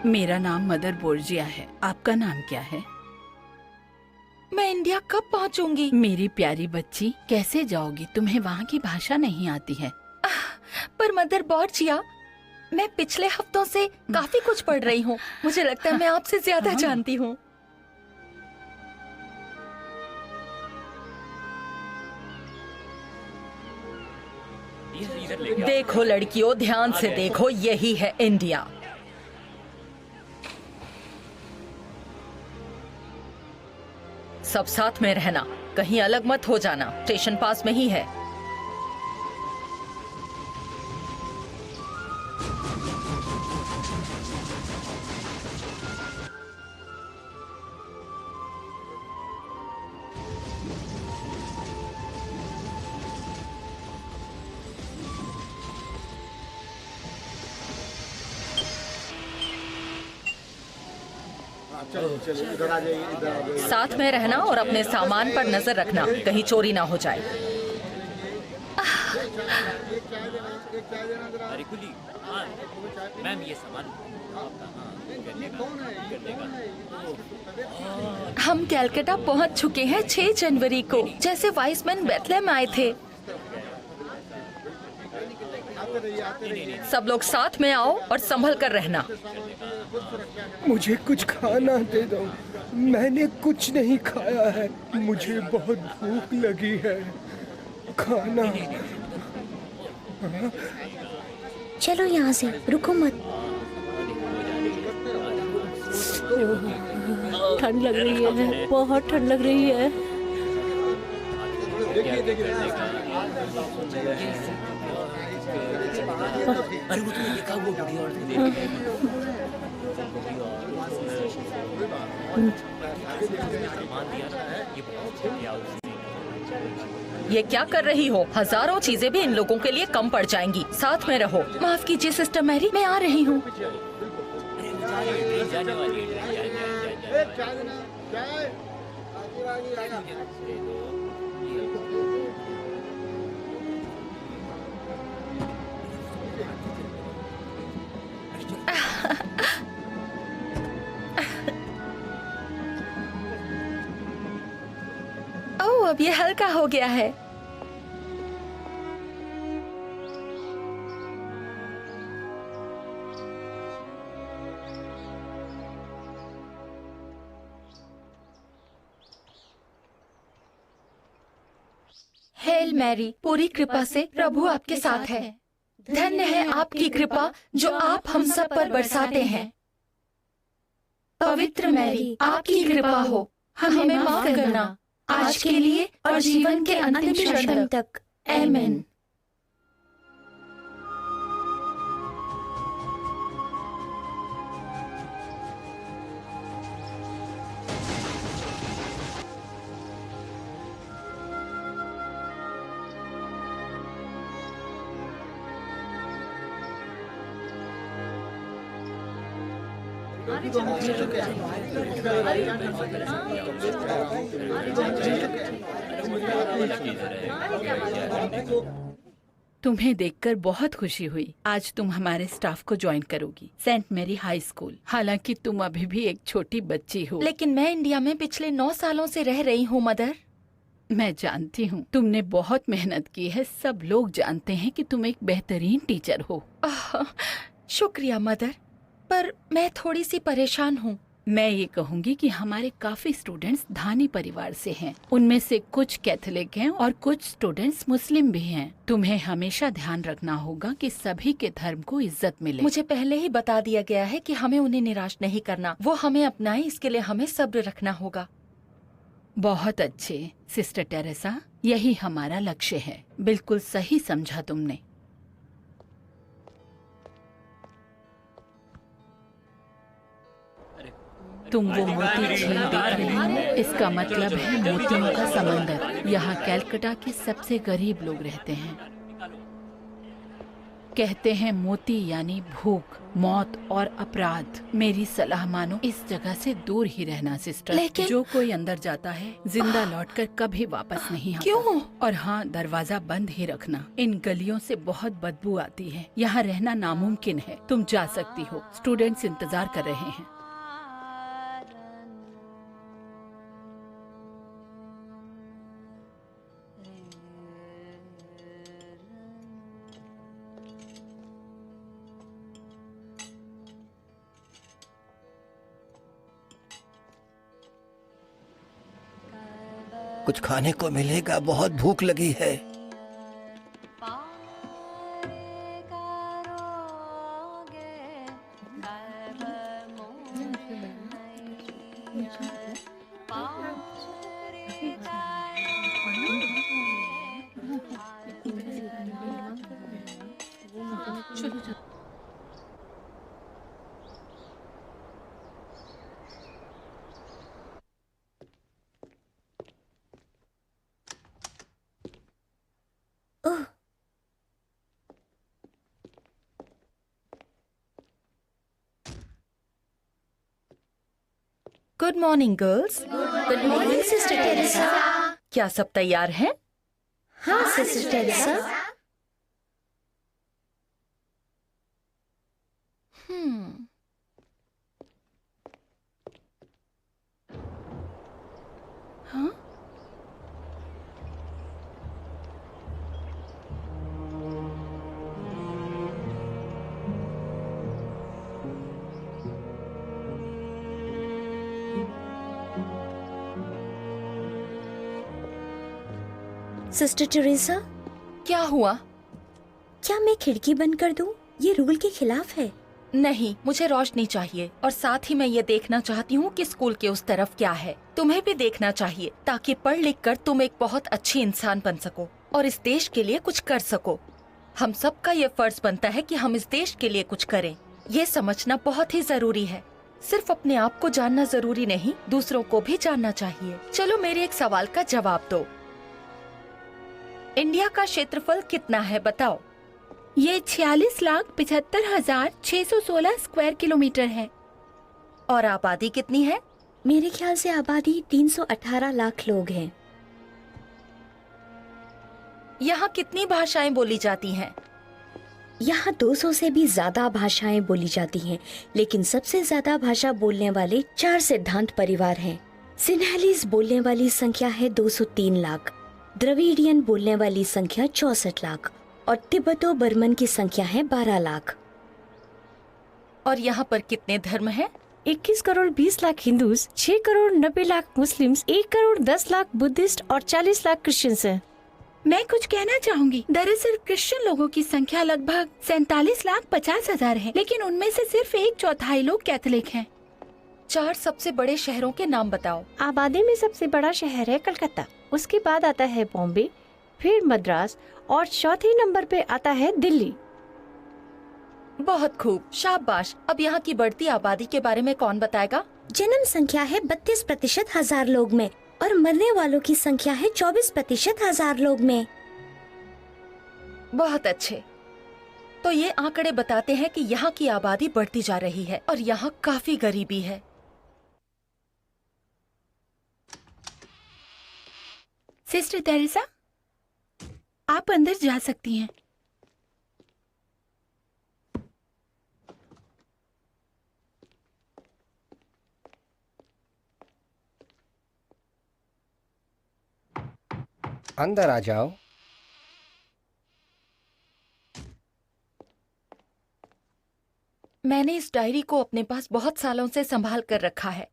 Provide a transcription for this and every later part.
मेरा नाम मदर बोर्जिया है। आपका नाम क्या है? मैं इंडिया कब पहुंचूंगी? मेरी प्यारी बच्ची, कैसे जाओगी? तुम्हें वहाँ की भाषा नहीं आती है। पर मदर बोर्जिया, मैं पिछले हफ्तों से काफी कुछ पढ़ रही हूँ। मुझे लगता है मैं आपसे ज्यादा जानती हूँ। देखो लड़कियों, ध्यान से देखो, यही है इंडिया। सब साथ में रहना, कहीं अलग मत हो जाना। स्टेशन पास में ही है। साथ में रहना और अपने सामान पर नजर रखना, कहीं चोरी ना हो जाए। मैम, ये सामान हम कैलकाटा पहुंच चुके हैं 6 जनवरी को, जैसे वाइसमैन बेथलेहम आए थे। सब लोग साथ में आओ और संभल कर रहना। मुझे कुछ खाना दे दो, मैंने कुछ नहीं खाया है। मुझे बहुत भूख लगी है। खाना। चलो यहाँ से, रुको मत। ठंड लग रही है, बहुत ठंड लग रही है। अरे वो तुमने देखा, वो बुढ़ी औरत ने सामान दिया ना, ये बहुत बढ़िया उसने। ये क्या कर रही हो? हजारों चीजें भी इन लोगों के लिए कम पड़ जाएंगी। साथ में रहो। माफ कीजिए सिस्टर मैरी, मैं आ रही हूँ। जाने वाली ओह, अब ये हल्का हो गया है। हेल मैरी, पूरी कृपा से प्रभु आपके साथ है। धन्य है आपकी कृपा जो आप हम सब पर बरसाते हैं। पवित्र मैरी, आपकी कृपा हो, हमें माफ करना, आज के लिए और जीवन के अंतिम क्षण तक। आमीन। तुम्हें देखकर बहुत खुशी हुई। आज तुम हमारे स्टाफ को ज्वाइन करोगी, सेंट मैरी हाई स्कूल। हालांकि तुम अभी भी एक छोटी बच्ची हो। लेकिन मैं इंडिया में पिछले 9 सालों से रह रही हूँ मदर। मैं जानती हूँ, तुमने बहुत मेहनत की है। सब लोग जानते हैं कि तुम एक बेहतरीन टीचर हो। शुक्रिया मदर, पर मैं थोड़ी सी परेशान हूँ। मैं ये कहूँगी कि हमारे काफी स्टूडेंट्स धानी परिवार से हैं। उनमें से कुछ कैथोलिक हैं और कुछ स्टूडेंट्स मुस्लिम भी हैं। तुम्हें हमेशा ध्यान रखना होगा कि सभी के धर्म को इज्जत मिले। मुझे पहले ही बता दिया गया है कि हमें उन्हें निराश नहीं करना। वो हमें अपनाए, इसके लिए हमें सब्र रखना होगा। बहुत अच्छे सिस्टर टेरेसा, यही हमारा लक्ष्य है। बिल्कुल सही समझा तुमने। तुम वो मोती झील देख रही हो, इसका मतलब है मोतियों का समंदर। यहाँ कैलकाटा के सबसे गरीब लोग रहते हैं। कहते हैं मोती यानी भूख, मौत और अपराध। मेरी सलाह मानो, इस जगह से दूर ही रहना सिस्टर। लेकिन- जो कोई अंदर जाता है जिंदा लौटकर कभी वापस नहीं आता। क्यों? और हाँ, दरवाजा बंद ही रखना। इन गलियों से बहुत बदबू आती है। यहाँ रहना नामुमकिन है। तुम जा सकती हो, स्टूडेंट्स इंतजार कर रहे हैं। कुछ खाने को मिलेगा, बहुत भूख लगी है। Oh, good morning girls. Good morning sister Teresa. क्या सब तैयार हैं? हाँ सिस्टर टेरेसा। हाँ? सिस्टर टेरेसा, क्या हुआ? क्या मैं खिड़की बंद कर दूं? ये रूल के खिलाफ है। नहीं, मुझे रोशनी चाहिए और साथ ही मैं ये देखना चाहती हूँ कि स्कूल के उस तरफ क्या है। तुम्हें भी देखना चाहिए ताकि पढ़ लिख कर तुम एक बहुत अच्छी इंसान बन सको और इस देश के लिए कुछ कर सको। हम सबका ये फर्ज बनता है कि हम इस देश के लिए कुछ करें। ये समझना बहुत ही जरूरी है। सिर्फ अपने आप को जानना जरूरी नहीं, दूसरों को भी जानना चाहिए। चलो मेरे एक सवाल का जवाब दो। इंडिया का क्षेत्रफल कितना है बताओ? ये 46,75,616 स्क्वायर किलोमीटर है। और आबादी कितनी है? मेरे ख्याल से आबादी 318 लाख लोग हैं। यहाँ कितनी भाषाएं बोली जाती हैं? यहाँ 200 से भी ज्यादा भाषाएं बोली जाती हैं, लेकिन सबसे ज्यादा भाषा बोलने वाले 4 सिद्धांत परिवार हैं। सिन्हलीज बोलने वाली संख्या है 203 लाख, द्रविडियन बोलने वाली संख्या 64 लाख और तिब्बतो बर्मन की संख्या है 12 लाख। और यहाँ पर कितने धर्म हैं? 21 crore 20 lakh Hindus, 6 crore 90 lakh Muslims, 1 crore 10 lakh Buddhist और 40 लाख क्रिश्चियंस हैं। मैं कुछ कहना चाहूंगी। दरअसल क्रिश्चियन लोगों की संख्या लगभग 47,50,000 है, लेकिन उनमें से सिर्फ 1/4 लोग कैथोलिक हैं। 4 सबसे बड़े शहरों के नाम बताओ। आबादी में सबसे बड़ा शहर है कलकत्ता, उसके बाद आता है बॉम्बे, फिर मद्रास और चौथे नंबर पे आता है दिल्ली। बहुत खूब, शाबाश। अब यहाँ की बढ़ती आबादी के बारे में कौन बताएगा? जन्म संख्या है 32% हजार लोग में और मरने वालों की संख्या है 24% हजार लोग में। बहुत अच्छे। तो ये आंकड़े बताते हैं कि यहाँ की आबादी बढ़ती जा रही है और यहाँ काफी गरीबी है। सिस्टर तेरेसा, आप अंदर जा सकती हैं। अंदर आ जाओ। मैंने इस डायरी को अपने पास बहुत सालों से संभाल कर रखा है।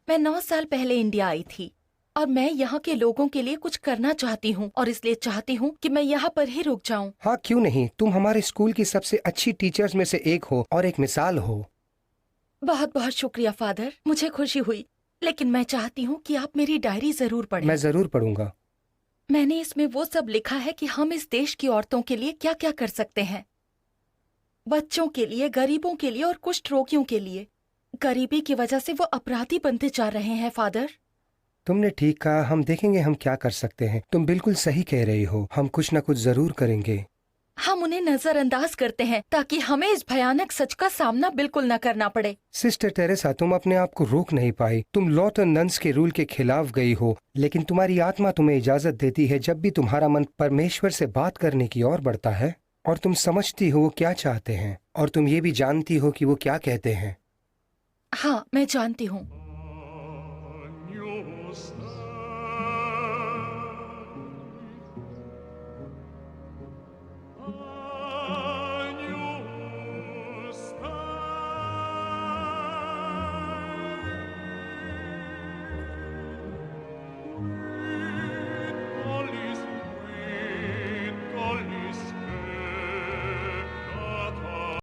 मैं 9 साल पहले इंडिया आई थी और मैं यहाँ के लोगों के लिए कुछ करना चाहती हूँ और इसलिए चाहती हूँ कि मैं यहाँ पर ही रुक जाऊँ। हाँ, क्यों नहीं। तुम हमारे स्कूल की सबसे अच्छी टीचर्स में से एक हो और एक मिसाल हो। बहुत बहुत शुक्रिया फादर, मुझे खुशी हुई, लेकिन मैं चाहती हूँ कि आप मेरी डायरी जरूर पढ़ें। मैं जरूर पढ़ूंगा। मैंने इसमें वो सब लिखा है कि हम इस देश की औरतों के लिए क्या क्या कर सकते हैं, बच्चों के लिए, गरीबों के लिए और कुष्ठ रोगियों के लिए। गरीबी की वजह से वो अपराधी बनते जा रहे हैं फादर। तुमने ठीक कहा, हम देखेंगे हम क्या कर सकते हैं। तुम बिल्कुल सही कह रही हो, हम कुछ न कुछ जरूर करेंगे। हम उन्हें नजरअंदाज करते हैं ताकि हमें इस भयानक सच का सामना बिल्कुल न करना पड़े। सिस्टर टेरेसा, तुम अपने आप को रोक नहीं पाई। तुम लॉटन नन्स के रूल के खिलाफ गई हो, लेकिन तुम्हारी आत्मा तुम्हें इजाजत देती है जब भी तुम्हारा मन परमेश्वर से बात करने की ओर बढ़ता है, और तुम समझती हो वो क्या चाहते हैं, और तुम ये भी जानती हो कि वो क्या कहते हैं। हाँ, मैं जानती हूँ।